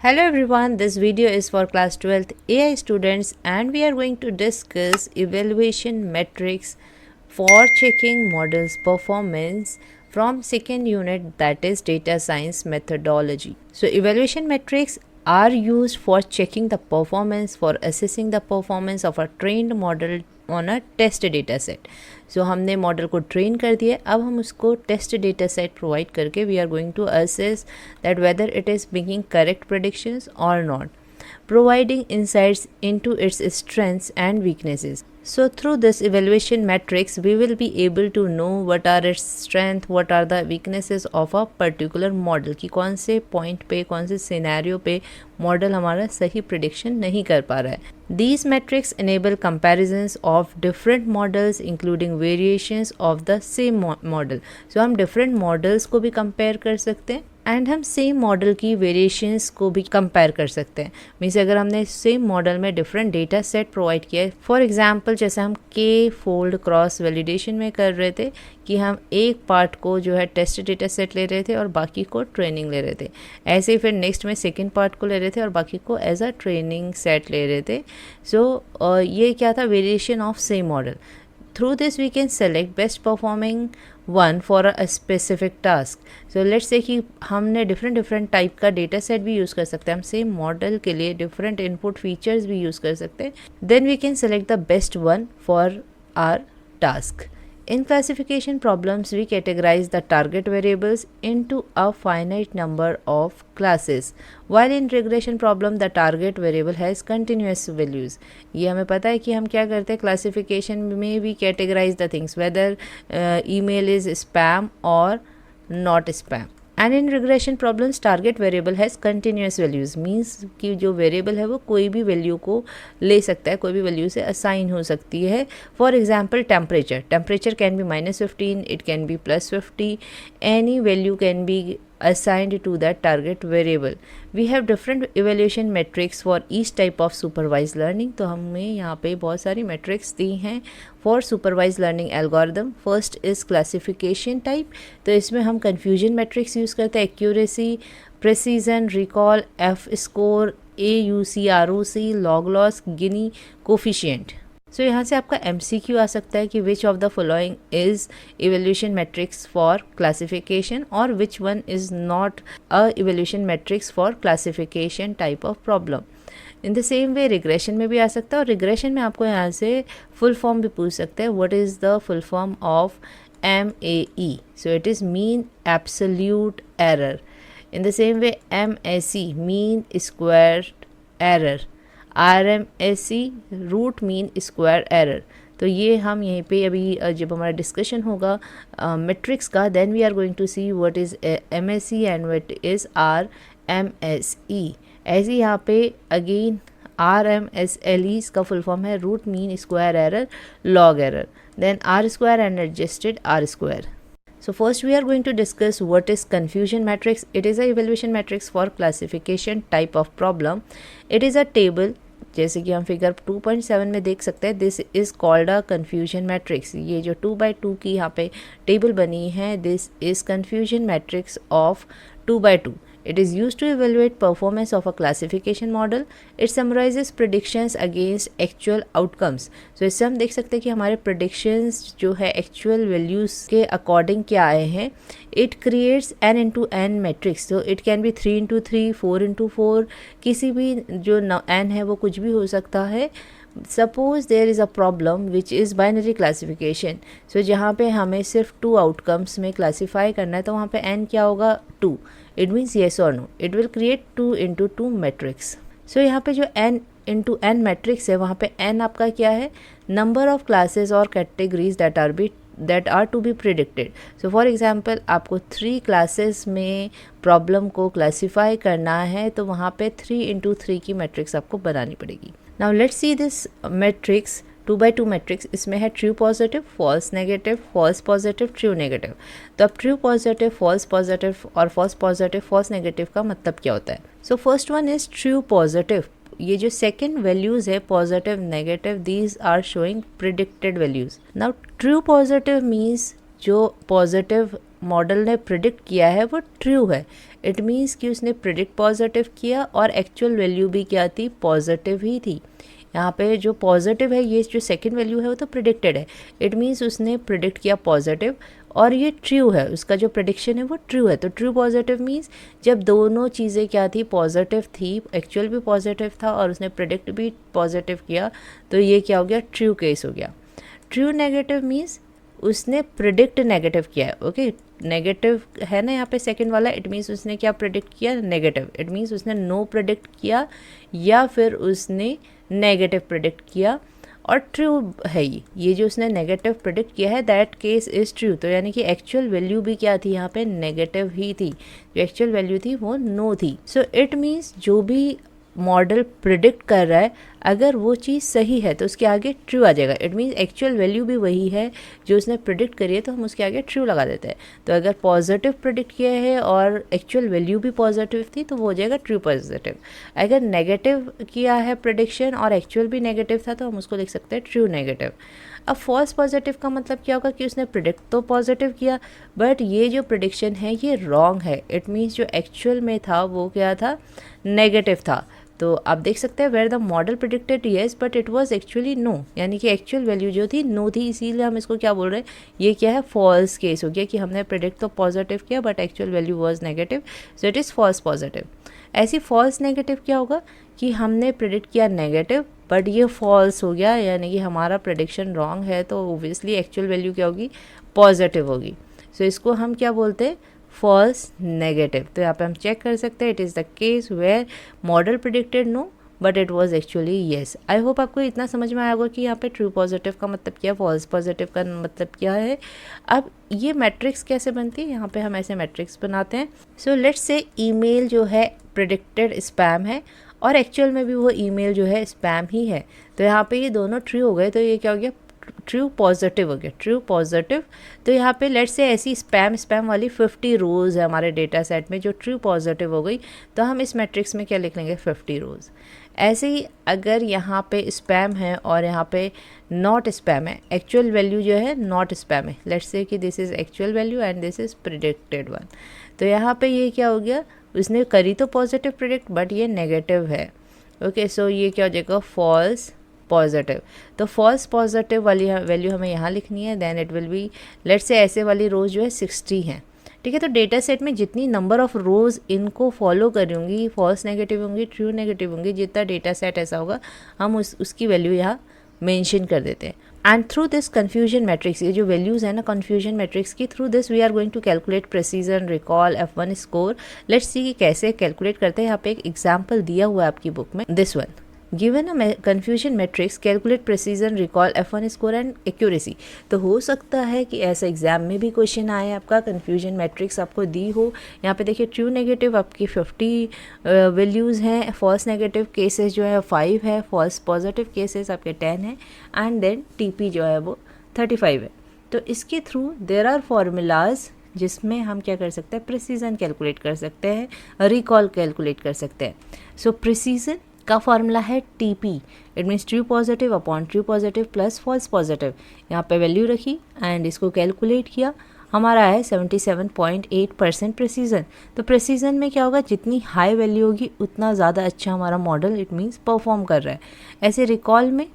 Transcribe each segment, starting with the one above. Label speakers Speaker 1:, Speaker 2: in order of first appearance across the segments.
Speaker 1: Hello everyone, this video is for class 12th AI students and we are going to discuss evaluation metrics for checking models performance from second unit, that is data science methodology. So evaluation metrics are used for checking the performance, for assessing the performance of a trained model on a test data set. So हमने model को train कर दिया, अब हम उसको test data set provide करके we are going to assess that whether it is making correct predictions और not, providing insights into its strengths and weaknesses. So through this evaluation metrics, we will be able to know what are its strength, what are the weaknesses of a particular model, कि कौन से point पे, कौन से scenario पे model हमारा सही prediction नहीं कर पा रहा है. These metrics enable comparisons of different models, including variations of the same model. So हम different models को भी compare कर सकते हैं एंड हम सेम मॉडल की वेरिएशंस को भी कंपेयर कर सकते हैं. मीन्स अगर हमने सेम मॉडल में डिफरेंट डेटा सेट प्रोवाइड किया है, फॉर एग्जांपल जैसे हम के फोल्ड क्रॉस वैलिडेशन में कर रहे थे कि हम एक पार्ट को जो है टेस्ट डेटा सेट ले रहे थे और बाकी को ट्रेनिंग ले रहे थे, ऐसे ही फिर नेक्स्ट में सेकेंड पार्ट को ले रहे थे और बाकी को एज अ ट्रेनिंग सेट ले रहे थे. सो ये क्या था, variation of same model. Through this we can select best performing one for a specific task. So let's say कि हमने different टाइप का डेटा सेट भी यूज़ कर सकते हैं, हम सेम मॉडल के लिए डिफरेंट इनपुट फीचर्स भी यूज़ कर सकते हैं. Then we can select the best one for our task. In classification problems, we categorize the target variables into a finite number of classes, while in regression problem the target variable has continuous values. ये हमें पता है कि हम क्या करते हैं, classification में we categorize the things whether email is spam or not spam. And in regression problems target variable has continuous values, means कि जो वेरिएबल है वो कोई भी वैल्यू को ले सकता है, कोई भी वैल्यू से असाइन हो सकती है. For example temperature can be -15, it can be +50, any value can be assigned to that target variable. We have different evaluation metrics for each type of supervised learning. तो हमें यहाँ पे बहुत सारी metrics दी हैं for supervised learning algorithm. First is classification type. तो इसमें हम confusion metrics यूज़ करते हैं, accuracy, precision, recall, F score, AUC, ROC, log loss, Gini coefficient. सो यहाँ से आपका MCQ आ सकता है कि which of the following is evaluation metrics for classification और which one is not a evaluation metrics for classification type of problem. In the same way regression में भी आ सकता है, और रिग्रेशन में आपको यहाँ से फुल फॉर्म भी पूछ सकते हैं, what is the full form of MAE. So it is mean absolute error. In the same way MSE mean square error, RMSE root mean square error. तो ये हम यहीं पे अभी जब हमारा डिस्कशन होगा मैट्रिक्स का, then we are going to see what is MSE and what is RMSE. ऐसे यहाँ पे अगेन RMSLE इसका फुल फॉर्म है root mean square error log error, then R square and adjusted R square. So first we are going to discuss what is confusion matrix. It is a evaluation matrix for classification type of problem. It is a table, जैसे कि हम figure 2.7 में देख सकते हैं. This is called a confusion matrix. ये जो 2x2 की यहाँ पे टेबल बनी है, this is confusion matrix of 2x2. It is used to evaluate performance of a classification model. It summarizes predictions against actual outcomes. So इससे हम देख सकते हैं कि हमारे predictions जो है actual values के according क्या आए हैं. It creates n into n matrix. So it can be 3 into 3, 4 into 4. किसी भी जो n है वो कुछ भी हो सकता है. Suppose there is a problem which is binary classification. So जहाँ पे हमें सिर्फ 2 outcomes में classify करना है, तो वहाँ पे n क्या होगा, 2. It means yes or no. It will create 2 into 2 matrix. So यहाँ पे जो n into n matrix है, वहाँ पे n आपका क्या है, number of classes or categories that are to be predicted. So for example आपको 3 classes में problem को classify करना है, तो वहाँ पे 3 into 3 की matrix आपको बनानी पड़ेगी. Now let's see this matrix 2x2 matrix. इसमें है true positive, false negative, false positive, true negative. तो अब ट्रू पॉजिटिव, फॉल्स पॉजिटिव और फॉल्स पॉजिटिव, फॉल्स नेगेटिव का मतलब क्या होता है. So first one is true positive. ये जो सेकेंड वैल्यूज है positive negative, these are showing predicted values. Now true positive means जो पॉजिटिव मॉडल ने प्रिडिक्ट किया है वो ट्रू है। इट मीन्स कि उसने प्रिडिक्ट पॉजिटिव किया और एक्चुअल वैल्यू भी क्या थी, पॉजिटिव ही थी। यहाँ पे जो पॉजिटिव है, ये जो सेकंड वैल्यू है वो तो प्रिडिक्टेड है, इट मीन्स उसने प्रिडिक्ट किया पॉजिटिव और ये ट्रू है, उसका जो प्रिडिक्शन है वो ट्रू है। तो ट्रू पॉजिटिव मीन्स जब दोनों चीज़ें क्या थी, पॉजिटिव थी, एक्चुअल भी पॉजिटिव था और उसने प्रिडिक्ट भी पॉजिटिव किया, तो ये क्या हो गया, ट्रू केस हो गया। ट्रू नेगेटिव मीन्स उसने प्रिडिक्ट नेगेटिव किया है। ओके, नेगेटिव है ना यहाँ पे सेकंड वाला, इट मीन्स उसने क्या प्रिडिक्ट किया, नेगेटिव। इट मीन्स उसने नो प्रिडिक्ट किया या फिर उसने नेगेटिव प्रिडिक्ट किया और ट्रू है ये जो उसने नेगेटिव प्रिडिक्ट किया है, दैट केस इज़ ट्रू। तो यानी कि एक्चुअल वैल्यू भी क्या थी, यहाँ पे नेगेटिव ही थी, जो एक्चुअल वैल्यू थी वो नो थी। सो इट मीन्स जो भी मॉडल प्रिडिक्ट कर रहा है, अगर वो चीज़ सही है तो उसके आगे ट्रू आ जाएगा। इट मीन्स एक्चुअल वैल्यू भी वही है जो उसने प्रिडिक्ट करी है, तो हम उसके आगे ट्रू लगा देते हैं। तो अगर पॉजिटिव प्रिडिक्ट किया है और एक्चुअल वैल्यू भी पॉजिटिव थी तो वो हो जाएगा ट्रू पॉजिटिव। अगर नेगेटिव किया है प्रिडिक्शन और एक्चुअल भी नेगेटिव था तो हम उसको लिख सकते हैं ट्रू नेगेटिव। अब फॉल्स पॉजिटिव का मतलब क्या होगा कि उसने प्रिडिक्ट तो पॉजिटिव किया बट ये जो प्रिडिक्शन है ये रॉन्ग है। इट मीन्स जो एक्चुअल में था वो क्या था, नेगेटिव था। तो आप देख सकते हैं where the model predicted yes but it was actually no, यानी कि एक्चुअल वैल्यू जो थी नो थी, इसीलिए हम इसको क्या बोल रहे हैं, ये क्या है, फॉल्स केस हो गया कि हमने प्रिडिक्ट तो पॉजिटिव किया but actual value was negative, so it is false positive. ऐसी फॉल्स नेगेटिव क्या होगा कि हमने प्रिडिक्ट किया नेगेटिव बट ये फॉल्स हो गया, यानी कि हमारा प्रिडिक्शन रॉन्ग है, तो ओब्वियसली एक्चुअल वैल्यू क्या होगी, पॉजिटिव होगी। सो इसको हम क्या बोलते हैं, फॉल्स नेगेटिव। तो यहाँ पे हम चेक कर सकते हैं, it is the case where model predicted no but it was actually yes. I hope आपको इतना समझ में आया होगा कि यहाँ पे ट्रू पॉजिटिव का मतलब क्या है, फॉल्स पॉजिटिव का मतलब क्या है। अब ये मैट्रिक्स कैसे बनती है, यहाँ पे हम ऐसे मैट्रिक्स बनाते हैं। सो लेट्स से ईमेल जो है प्रिडिक्टेड स्पैम है और एक्चुअल में भी वो ईमेल जो है स्पैम ही है, तो यहाँ पे ये दोनों ट्रू हो गए, तो ये क्या हो गया, ट्रू पॉजिटिव हो गया, ट्रू पॉजिटिव। तो यहाँ पे लेट्स से ऐसी स्पैम वाली 50 रोज़ है हमारे डेटा सेट में जो ट्रू पॉजिटिव हो गई, तो हम इस मैट्रिक्स में क्या लिख लेंगे, 50 रोज़। ऐसे ही अगर यहाँ पे स्पैम है और यहाँ पे नॉट स्पैम है, एक्चुअल वैल्यू जो है नॉट स्पैम है, लेट्स से कि this is actual value and this is predicted one, तो यहाँ पे ये क्या हो गया, उसने करी तो पॉजिटिव प्रिडिक्ट बट ये नेगेटिव है। ओके, सो ये क्या हो जाएगा, फॉल्स पॉजिटिव। तो फॉल्स पॉजिटिव वाली वैल्यू हमें यहाँ लिखनी है, then it will be, let's say ऐसे वाली रोज जो है 60 हैं, ठीक है। तो डेटा सेट में जितनी नंबर ऑफ रोज इनको फॉलो करूँगी, फॉल्स नेगेटिव होंगी, ट्रू नेगेटिव होंगी, जितना डेटा सेट ऐसा होगा हम उसकी वैल्यू यहाँ मेंशन कर देते हैं। And through this confusion matrix, ये जो वैल्यूज़ है ना कन्फ्यूजन मैट्रिक्स की, through this we are going to calculate precision, recall, F1 score. Let's see कि कैसे कैलकुलेट करते हैं। यहाँ पे एक एग्जाम्पल दिया हुआ है आपकी बुक में, this one, given a confusion matrix calculate precision, recall, F1 score and accuracy. तो हो सकता है कि ऐसा एग्जाम में भी क्वेश्चन आए, आपका कन्फ्यूजन मैट्रिक्स आपको दी हो। यहाँ पे देखिए ट्रू नेगेटिव आपकी 50 वैल्यूज़ हैं, फॉल्स नेगेटिव केसेस जो है 5 है, फॉल्स पॉजिटिव केसेस आपके 10 हैं एंड देन TP जो है वो 35 है। तो इसके थ्रू देयर आर फॉर्मूलाज जिसमें हम क्या कर सकते हैं, प्रेसिजन कैलकुलेट कर सकते हैं, रिकॉल कैलकुलेट कर सकते हैं। सो प्रेसिजन का फॉर्मूला है TP, it means true positive upon true positive plus false positive. यहाँ पे वैल्यू रखी एंड इसको कैलकुलेट किया, हमारा है 77.8% प्रेसिजन। तो प्रेसिजन में क्या होगा, जितनी हाई वैल्यू होगी उतना ज़्यादा अच्छा हमारा मॉडल इट मीन्स परफॉर्म कर रहा है। ऐसे रिकॉल में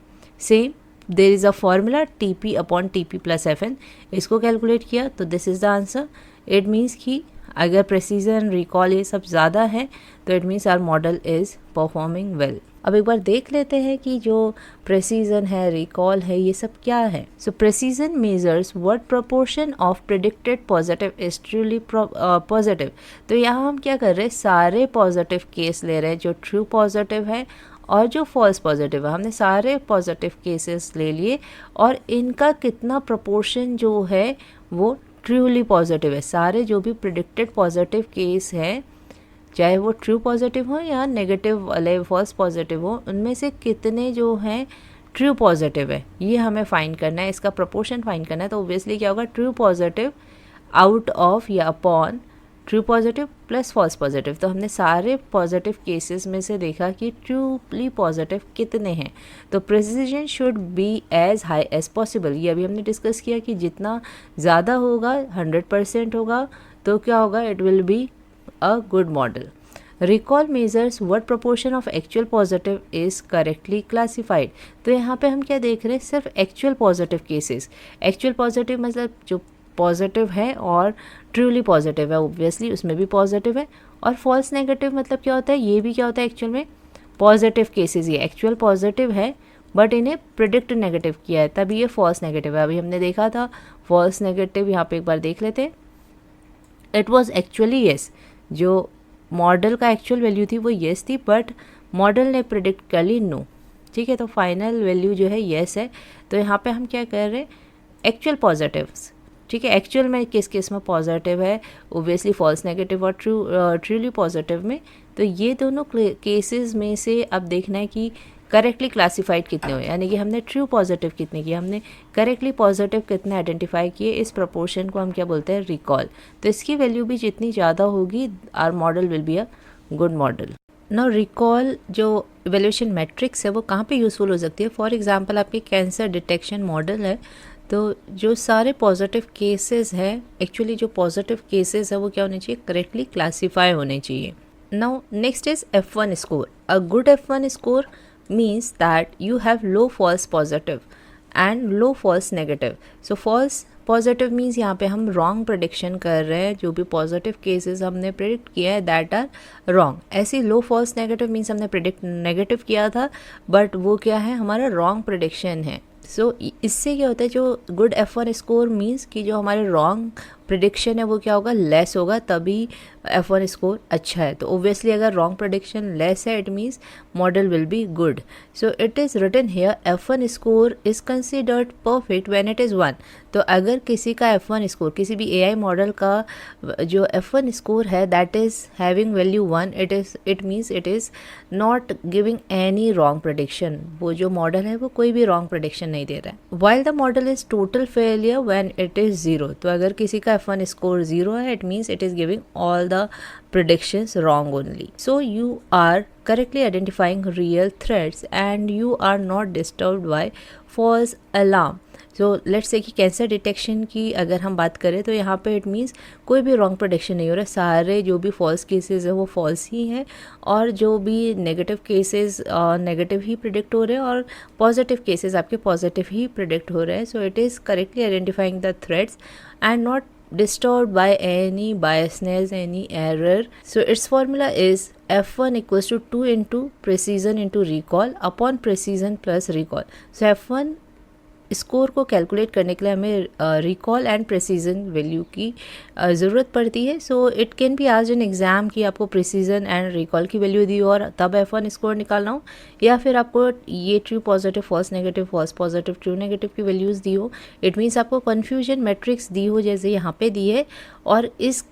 Speaker 1: same, there is a formula TP upon TP plus FN, इसको कैलकुलेट किया तो this is the answer. It means कि अगर प्रेसिजन, रिकॉल ये सब ज़्यादा है तो it means our model is performing well. अब एक बार देख लेते हैं कि जो प्रेसिजन है, रिकॉल है, ये सब क्या है। So precision measures what proportion of predicted positive is truly positive. तो यहाँ हम क्या कर रहे हैं, सारे पॉजिटिव केस ले रहे हैं जो ट्रू पॉजिटिव है और जो फॉल्स पॉजिटिव है, हमने सारे पॉजिटिव केसेस ले लिए और इनका कितना प्रोपोर्शन जो है वो ट्रूली पॉजिटिव है। सारे जो भी प्रिडिक्टेड पॉजिटिव केस हैं, चाहे वो ट्रू पॉजिटिव हो या नेगेटिव वाले फॉल्स पॉजिटिव हो, उनमें से कितने जो हैं ट्रू पॉजिटिव है, ये हमें फाइंड करना है, इसका प्रोपोर्शन फाइंड करना है। तो ऑब्वियसली क्या होगा, ट्रू पॉजिटिव आउट ऑफ या upon true positive plus false positive, तो हमने सारे पॉजिटिव केसेस में से देखा कि ट्रूली पॉजिटिव कितने हैं। तो precision should be as high as possible, ये अभी हमने डिस्कस किया कि जितना ज़्यादा होगा 100% होगा तो क्या होगा, it will be a good model. Recall measures what proportion of actual positive is correctly classified. तो यहाँ पे हम क्या देख रहे हैं, सिर्फ actual positive cases. Actual positive मतलब जो पॉजिटिव है और ट्रूली पॉजिटिव है, ऑब्वियसली उसमें भी पॉजिटिव है। और फॉल्स नेगेटिव मतलब क्या होता है, ये भी क्या होता है एक्चुअल में पॉजिटिव केसेस। ये एक्चुअल पॉजिटिव है बट इन्हें प्रिडिक्ट नेगेटिव किया है, तभी ये फॉल्स नेगेटिव है। अभी हमने देखा था फॉल्स नेगेटिव, यहाँ पे एक बार देख लेते हैं। इट वॉज एक्चुअली येस, जो मॉडल का एक्चुअल वैल्यू थी वो येस थी, बट मॉडल ने प्रिडिक्ट कर ली नो। ठीक है, तो फाइनल वैल्यू जो है येस है। तो यहाँ पे हम क्या कर रहे हैं, एक्चुअल पॉजिटिव्स। ठीक है, एक्चुअल में किस केस में पॉजिटिव है, ओबियसली फॉल्स नेगेटिव और ट्रूली पॉजिटिव में। तो ये दोनों केसेस में से अब देखना है कि करेक्टली क्लासिफाइड कितने हुए, यानी कि हमने ट्रू पॉजिटिव कितने किए, हमने करेक्टली पॉजिटिव कितने आइडेंटिफाई किए। इस प्रपोर्शन को हम क्या बोलते हैं, रिकॉल। तो इसकी वैल्यू भी जितनी ज़्यादा होगी our model will be a good model. Now recall जो इवैल्यूएशन मैट्रिक्स है वो कहाँ पे यूज़फुल हो सकती है। फॉर एग्जांपल आपके कैंसर डिटेक्शन मॉडल है, तो जो सारे पॉजिटिव केसेस हैं, एक्चुअली जो पॉजिटिव केसेस है वो क्या होने चाहिए, करेक्टली क्लासीफाई होने चाहिए। Now next is F1 score. A good F1 score means that you have low false positive and low false negative. So false positive means यहाँ पे हम wrong prediction कर रहे हैं, जो भी positive cases हमने predict किया है that are wrong। ऐसी low false negative means हमने predict negative किया था but वो क्या है, हमारा wrong prediction है। सो इससे क्या होता है, जो गुड F1 स्कोर मीन्स कि जो हमारे रॉन्ग प्रिडिक्शन है वो क्या होगा, लेस होगा, तभी F1 स्कोर अच्छा है। तो ओबियसली अगर रॉन्ग प्रिडिक्शन लेस है it means model will be good. So it is written here F1 score is considered perfect when it is 1। तो अगर किसी का F1 स्कोर, किसी भी AI मॉडल का जो F1 स्कोर है that is having value 1, it means it is not giving any wrong prediction. वो जो मॉडल है वो कोई भी रॉन्ग प्रिडिक्शन नहीं दे रहा है। While the model is total failure when it is 0। तो अगर किसी का F1 स्कोर 0 है it means it is giving all the predictions wrong only. So you are correctly identifying real threats and you are not disturbed by false alarm. So let's say कि cancer detection की अगर हम बात करें तो यहाँ पे इट मीन्स कोई भी रॉन्ग प्रोडिक्शन नहीं हो रहा है, सारे जो भी फॉल्स केसेस है वो फॉल्स ही हैं और जो भी नेगेटिव केसेस नेगेटिव ही प्रिडिक्ट हो रहे हैं और पॉजिटिव केसेस आपके पॉजिटिव ही प्रिडिक्ट हो रहे हैं। सो it is correctly identifying the threats and not disturbed by any biasness, any error. So its formula is F1 equals to 2 into precision into recall upon precision plus recall. So F1 score को calculate करने के लिए हमें recall and precision value की ज़रूरत पड़ती है। So it can be asked in exam कि आपको प्रेसिजन एंड रिकॉल की वैल्यू दी हो और तब F1 स्कोर निकालना हो, या फिर आपको ये true positive false negative false positive true negative की वैल्यूज़ दी हो। इट मीन्स आपको कन्फ्यूजन मैट्रिक्स दी हो जैसे यहाँ पे दी है, और इस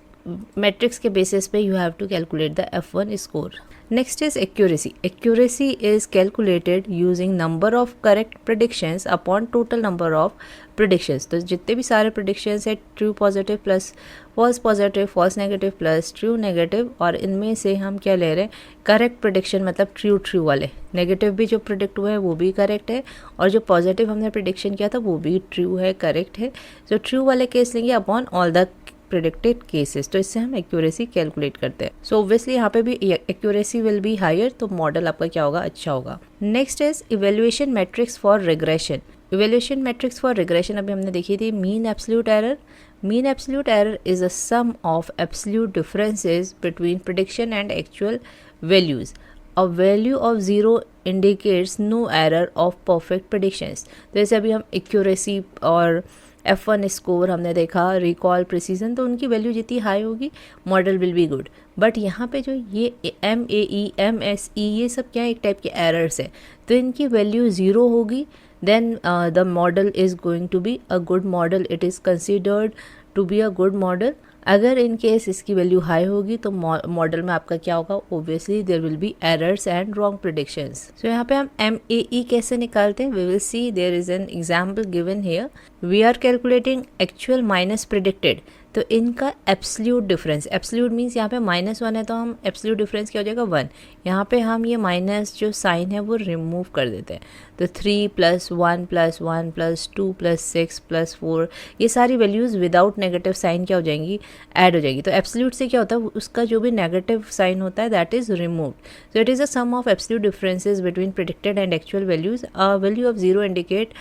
Speaker 1: मैट्रिक्स के बेसिस पे you have to calculate the F1 score. Next is accuracy. Accuracy is calculated using number of correct predictions upon total number of predictions. तो जितने भी सारे predictions है true positive plus false positive, false negative plus true negative, और इनमें से हम क्या ले रहे हैं, करेक्ट प्रिडिक्शन मतलब ट्रू वाले। नेगेटिव भी जो प्रिडिक्ट हुआ है वो भी करेक्ट है और जो पॉजिटिव हमने प्रिडिक्शन किया था वो भी ट्रू है, करेक्ट है। तो ट्रू वाले केस लेंगे upon all the predicted cases, तो इससे हम एक्यूरेसी कैलकुलेट करते हैं। सो ऑब्वियसली यहाँ पे भी एक्यूरेसी विल बी हायर, तो मॉडल आपका क्या होगा, अच्छा होगा। Next is evaluation metrics for regression. Evaluation metrics for regression अभी हमने देखी थी। Mean absolute error. Mean absolute error is a sum of absolute differences between prediction and actual values. A value of 0 indicates no error of perfect predictions. तो जैसे अभी हम accuracy और F1 score हमने देखा, रिकॉल, प्रिसीजन, तो उनकी value जितनी हाई होगी model will be good. But यहाँ पे जो ये MAE, MSE ये सब क्या है, एक टाइप के एरर्स है, तो इनकी वैल्यू 0 होगी, then the model is going to be a good model, it is considered to be a good model. अगर इन केस इसकी वैल्यू हाई होगी तो मॉडल में आपका क्या होगा, obviously there will be errors and wrong predictions. So यहाँ पे हम MAE कैसे निकालते हैं, we will see there is an example given here. We are calculating actual minus predicted, तो इनका एब्सोल्यूट डिफरेंस, एब्सोल्यूट मीन्स यहाँ पे -1 है तो हम एब्सोल्यूट डिफरेंस क्या हो जाएगा 1, यहाँ पे हम ये माइनस जो साइन है वो रिमूव कर देते हैं। तो 3 + 1 + 1 + 2 + 6 + 4 ये सारी वैल्यूज़ विदाउट नेगेटिव साइन क्या हो जाएंगी, ऐड हो जाएगी। तो एब्सोल्यूट से क्या होता है, उसका जो भी नेगेटिव साइन होता है that is removed. So it is a sum of absolute differences between predicted and actual values. A value of 0 indicate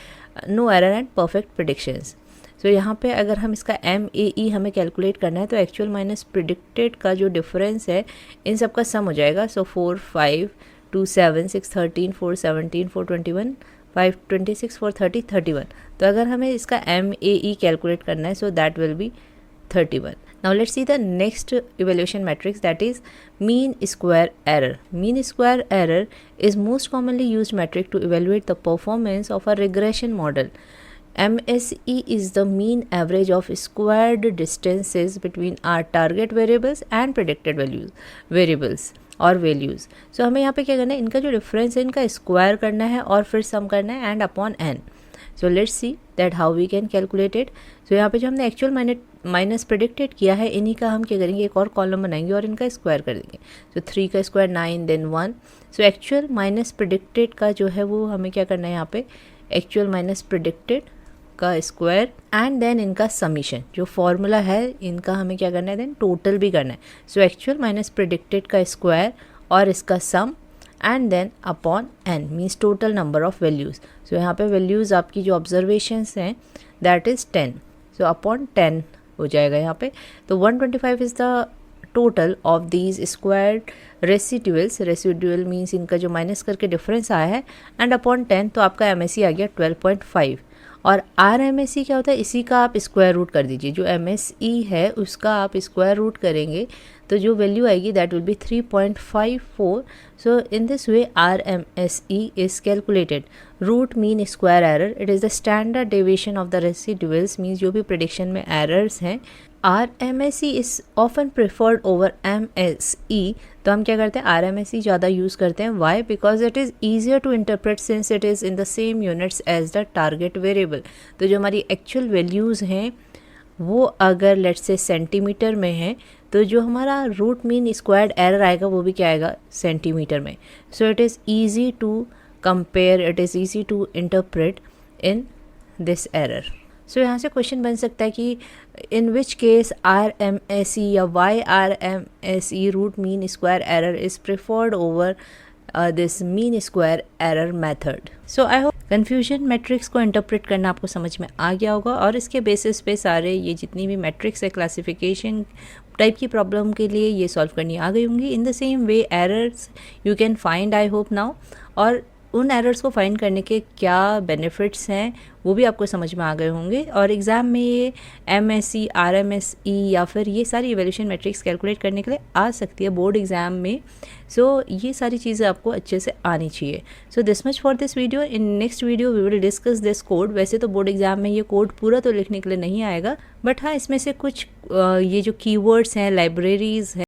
Speaker 1: no error and perfect predictions. So यहाँ पे अगर हम इसका MAE हमें कैलकुलेट करना है तो एक्चुअल माइनस प्रिडिक्टेड का जो डिफरेंस है इन सब का सम हो जाएगा। सो 4 5 2 7 6 13 4 17 4 21 5 26 4 30 31। तो अगर हमें इसका MAE कैलकुलेट करना है so that will B 31. Now let's see the next evaluation matrix, that is mean square error. Mean square error is most commonly used metric to evaluate the performance of a regression model. MSE is the mean average of squared distances between our target variables and predicted variables और values. सो हमें यहाँ पे क्या करना है, इनका जो difference है इनका स्क्वायर करना है और फिर सम करना है and upon n। So let's see that how we can calculate it. So यहाँ पे जो हमने एक्चुअल माइनस प्रेडिक्टेड किया है इन्हीं का हम क्या करेंगे, एक और कॉलम बनाएंगे और इनका स्क्वायर कर देंगे। सो 3 का square 9 then 1। So actual minus predicted का जो है वो हमें क्या करना है, यहाँ पे एक्चुअल माइनस प्रेडिक्टेड का स्क्वायर एंड देन इनका समीशन, जो फॉर्मूला है इनका हमें क्या करना है, देन टोटल भी करना है। सो एक्चुअल माइनस प्रेडिक्टेड का स्क्वायर और इसका sum and then upon n means total number of values. So यहाँ पे वैल्यूज़ आपकी जो ऑब्जर्वेशंस हैं दैट इज़ 10। सो अपॉन 10 हो जाएगा यहाँ पे। तो 125 is the total of these squared residuals. Residual means इनका जो माइनस करके डिफरेंस आया है एंड अपॉन 10 तो आपका MSE आ गया 12.5। और RMSE क्या होता है, इसी का आप स्क्वायर रूट कर दीजिए। जो MSE है उसका आप स्क्वायर रूट करेंगे तो जो वैल्यू आएगी that will be 3.54। So in this way RMSE is calculated. Root mean square error, it is the standard deviation of the residuals means जो भी प्रेडिक्शन में एरर्स हैं। RMSE is often preferred over MSE। तो हम क्या करते हैं, RMSE ज़्यादा यूज़ करते हैं। Why? Because it is easier to interpret since it is in the same units as the target variable. तो जो हमारी एक्चुअल वैल्यूज़ हैं वो अगर लेट्स से सेंटीमीटर में है तो जो हमारा रूट मीन स्क्वायर्ड एरर आएगा वो भी क्या आएगा, सेंटीमीटर में। So it is easy to compare, it is easy to interpret in this error. So यहाँ से क्वेश्चन बन सकता है कि इन विच केस RMSE या YRMSE root mean square error is preferred over this mean square error method. So I hope confusion matrix को interpret करना आपको समझ में आ गया होगा और इसके बेसिस पे सारे ये जितनी भी मैट्रिक्स है क्लासिफिकेशन टाइप की प्रॉब्लम के लिए ये सॉल्व करनी आ गई होंगी। इन the same way errors you can find I hope now, और उन एरर्स को फाइंड करने के क्या बेनिफिट्स हैं वो भी आपको समझ में आ गए होंगे। और एग्ज़ाम में ये MSE RMSE या फिर ये सारी इवैल्यूएशन मैट्रिक्स कैलकुलेट करने के लिए आ सकती है बोर्ड एग्ज़ाम में। सो ये सारी चीज़ें आपको अच्छे से आनी चाहिए। So this much for this video. In next video we will discuss this code. वैसे तो बोर्ड एग्ज़ाम में ये कोड पूरा तो लिखने के लिए नहीं आएगा, बट हाँ इसमें से कुछ ये जो कीवर्ड्स हैं, लाइब्रेरीज़ हैं,